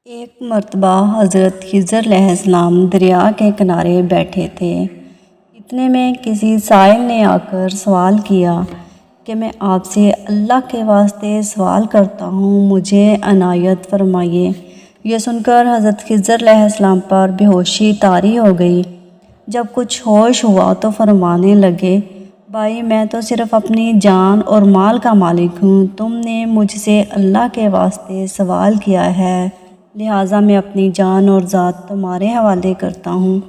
ایک مرتبہ حضرت خضر علیہ السلام دریا کے کنارے بیٹھے تھے۔ اتنے میں کسی سائل نے آ کر سوال کیا کہ میں آپ سے اللہ کے واسطے سوال کرتا ہوں، مجھے عنایت فرمائیے۔ یہ سن کر حضرت خضر علیہ السلام پر بے ہوشی طاری ہو گئی۔ جب کچھ ہوش ہوا تو فرمانے لگے، بھائی میں تو صرف اپنی جان اور مال کا مالک ہوں، تم نے مجھ سے اللہ کے واسطے سوال کیا ہے، لہٰذا میں اپنی جان اور ذات تمہارے حوالے کرتا ہوں،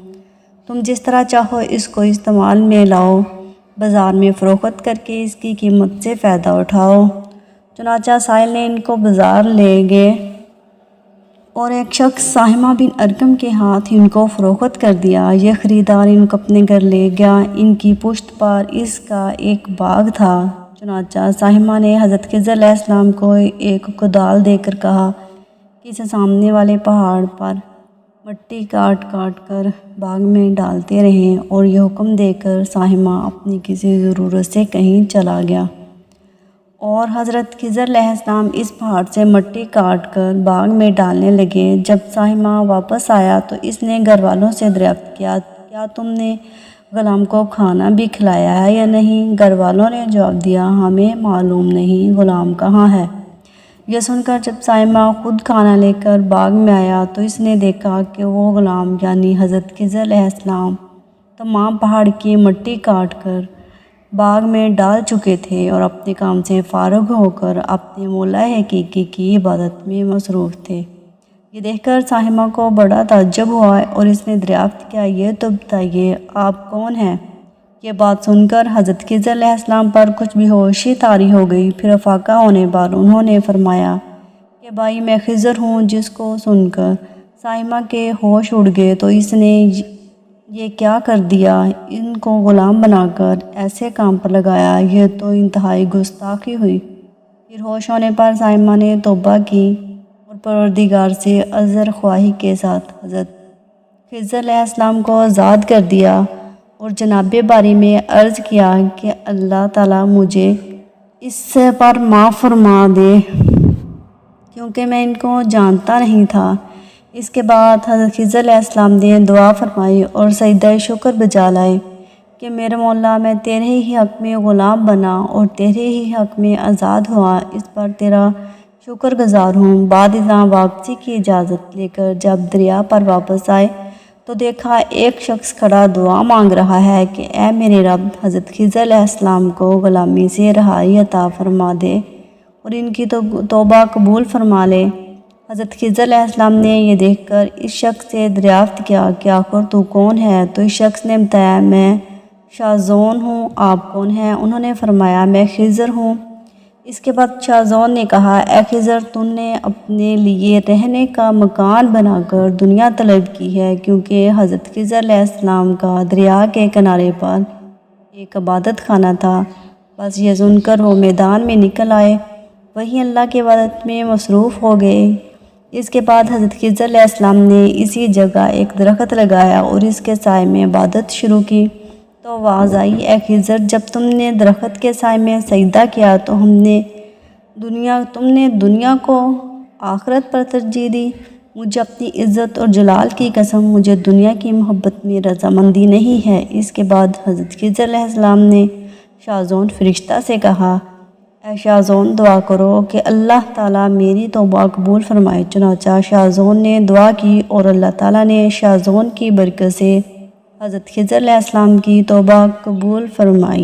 تم جس طرح چاہو اس کو استعمال میں لاؤ، بازار میں فروخت کر کے اس کی قیمت سے فائدہ اٹھاؤ۔ چنانچہ سائل نے ان کو بازار لے گئے اور ایک شخص ساہمہ بن ارقم کے ہاتھ ان کو فروخت کر دیا۔ یہ خریدار ان کو اپنے گھر لے گیا۔ ان کی پشت پر اس کا ایک باغ تھا۔ چنانچہ ساہمہ نے حضرت خضر علیہ السلام کو ایک کدال دے کر کہا کہ اسے سامنے والے پہاڑ پر مٹی کاٹ کاٹ کر باغ میں ڈالتے رہیں، اور یہ حکم دے کر ساہمہ اپنی کسی ضرورت سے کہیں چلا گیا، اور حضرت خضر علیہ السلام اس پہاڑ سے مٹی کاٹ کر باغ میں ڈالنے لگے۔ جب ساہمہ واپس آیا تو اس نے گھر والوں سے دریافت کیا، کیا تم نے غلام کو کھانا بھی کھلایا ہے یا نہیں؟ گھر والوں نے جواب دیا، ہمیں معلوم نہیں، غلام کہاں ہے؟ یہ سن کر جب ساہمہ خود کھانا لے کر باغ میں آیا تو اس نے دیکھا کہ وہ غلام یعنی حضرت خضر علیہ السلام تمام پہاڑ کی مٹی کاٹ کر باغ میں ڈال چکے تھے اور اپنے کام سے فارغ ہو کر اپنے مولا حقیقی کی عبادت میں مصروف تھے۔ یہ دیکھ کر ساہمہ کو بڑا تعجب ہوا اور اس نے دریافت کیا، یہ تو بتائیے آپ کون ہیں؟ یہ بات سن کر حضرت خضر علیہ السلام پر کچھ بے ہوشی طاری ہو گئی۔ پھر افاقہ ہونے پر انہوں نے فرمایا کہ بھائی میں خضر ہوں۔ جس کو سن کر ساہمہ کے ہوش اڑ گئے تو اس نے یہ کیا کر دیا، ان کو غلام بنا کر ایسے کام پر لگایا، یہ تو انتہائی گستاخی ہوئی۔ پھر ہوش ہونے پر ساہمہ نے توبہ کی اور پروردگار سے عذر خواہی کے ساتھ حضرت خضر علیہ السلام کو آزاد کر دیا اور جناب باری میں عرض کیا کہ اللہ تعالیٰ مجھے اس سے پر معاف فرما دے، کیونکہ میں ان کو جانتا نہیں تھا۔ اس کے بعد حضرت خضر علیہ السلام نے دعا فرمائی اور سجدہ شکر بجا لائے کہ میرے مولا میں تیرے ہی حق میں غلام بنا اور تیرے ہی حق میں آزاد ہوا، اس پر تیرا شکر گزار ہوں۔ بعد ازاں واپسی کی اجازت لے کر جب دریا پر واپس آئے تو دیکھا ایک شخص کھڑا دعا مانگ رہا ہے کہ اے میرے رب، حضرت خضر علیہ السلام کو غلامی سے رہائی عطا فرما دے اور ان کی توبہ قبول فرما لے۔ حضرت خضر علیہ السلام نے یہ دیکھ کر اس شخص سے دریافت کیا کہ آخر تو کون ہے؟ تو اس شخص نے بتایا، میں شاذون ہوں، آپ کون ہیں؟ انہوں نے فرمایا، میں خضر ہوں۔ اس کے بعد شاذون نے کہا، اے خضر، تم نے اپنے لیے رہنے کا مکان بنا کر دنیا طلب کی ہے، کیونکہ حضرت خضر علیہ السلام کا دریا کے کنارے پر ایک عبادت خانہ تھا۔ بس یہ سن کر وہ میدان میں نکل آئے، وہیں اللہ کی عبادت میں مصروف ہو گئے۔ اس کے بعد حضرت خضر علیہ السلام نے اسی جگہ ایک درخت لگایا اور اس کے سائے میں عبادت شروع کی۔ تو آواز آئی، اے خضر، جب تم نے درخت کے سائے میں سجدہ کیا تو تم نے دنیا کو آخرت پر ترجیح دی۔ مجھے اپنی عزت اور جلال کی قسم، مجھے دنیا کی محبت میں رضامندی نہیں ہے۔ اس کے بعد حضرت خضر علیہ السلام نے شاذون فرشتہ سے کہا، اے شاذون، دعا کرو کہ اللہ تعالیٰ میری توبہ قبول فرمائے۔ چنانچہ شاذون نے دعا کی اور اللہ تعالیٰ نے شاذون کی برکت سے حضرت خضر علیہ السلام کی توبہ قبول فرمائی۔